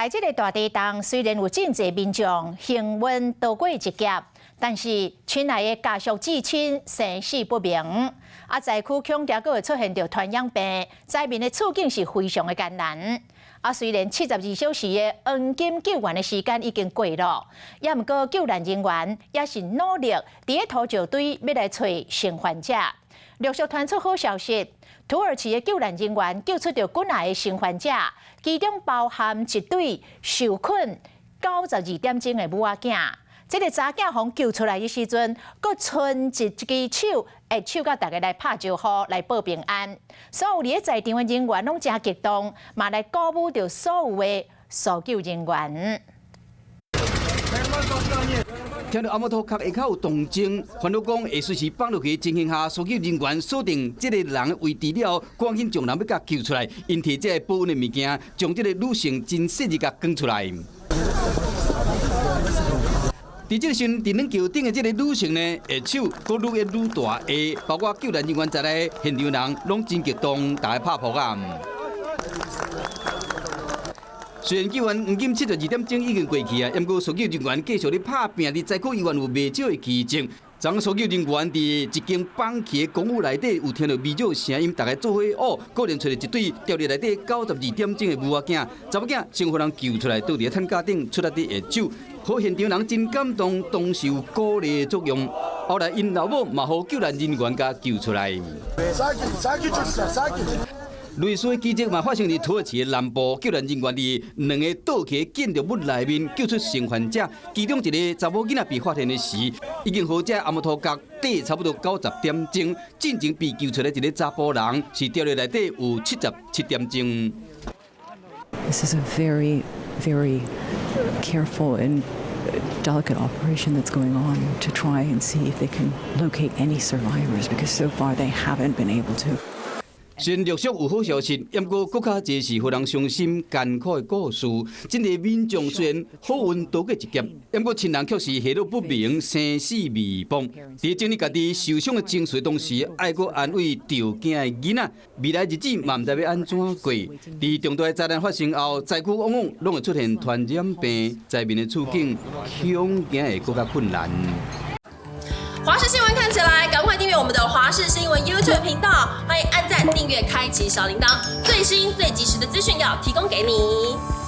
这个大地震虽然有真侪民众幸运逃过一劫，但是亲爱的家属至亲生死不明。灾区恐惊阁会出现着传染病，灾民的处境是非常的艰难。虽然72小时的黄金救援的时间已经过了，也毋过救援人员也是努力伫土石堆要来找生还者。陆续传出好消息，土耳其的救援人员救出着几内的生还者，其中包含一对受困92点钟的母仔囝。这个查囝从救出来的时阵，阁剩一只手，会手甲大家来拍招呼，来报平安。所有伫在场的人员拢真激动，嘛来鼓舞着所有的搜救人员。听到阿摩托壳下口有动静，烦恼讲会随时放落去情形下，搜救人员锁定这个人的位置了，赶紧将人要甲救出来，因摕这个保温的物件，将这个女性真细日甲扛出来。伫这个时，伫恁桥顶的这个女性呢，下手阁愈个愈大下，包括救援人员在内，现场人拢真激动，大家拍扑啊！虽然救援黄金72点钟已经过去啊，不过搜救人员继续咧拍拼，伫灾区医院有未少的奇迹。昨搜救人员伫一间放弃的公寓内底，有听到微弱声音，大家做伙果然找到一对掉入内底92点钟的母仔囝，查某囝先互人救出来，倒伫摊架顶出来伫下手。好现场人真感动，同时有鼓励的作用。后来因老母嘛，互救援人员甲救出来。类似的奇迹嘛发生伫土耳其的南部，救援人员伫2个倒去建筑物内面救出生还者，其中一个查某囡仔被发现的时，已经好在阿摩托角底差不多90点钟，进前被救出来一个查甫人是掉入内底有77点钟。This is a very, very careful and delicate operation that's going on to try and see if they can locate any survivors, because so far they haven't been able to. 虽然陆续有好消息，不过更加侪是互人伤心艰苦的故事。真个民众虽然好运逃过一劫，不过亲人却是下落不明，生死未卜。伫整理家己受伤的情绪同时，爱阁安慰着惊的囡仔，未来日子嘛唔知要安怎过。伫重大灾难发生后，灾区往往拢会出现传染病，灾民的处境恐惊会更加困难。华视新闻看起来，赶快订阅我们的华视新闻 YouTube 频道，欢迎按赞、订阅、开启小铃铛，最新最及时的资讯要提供给你。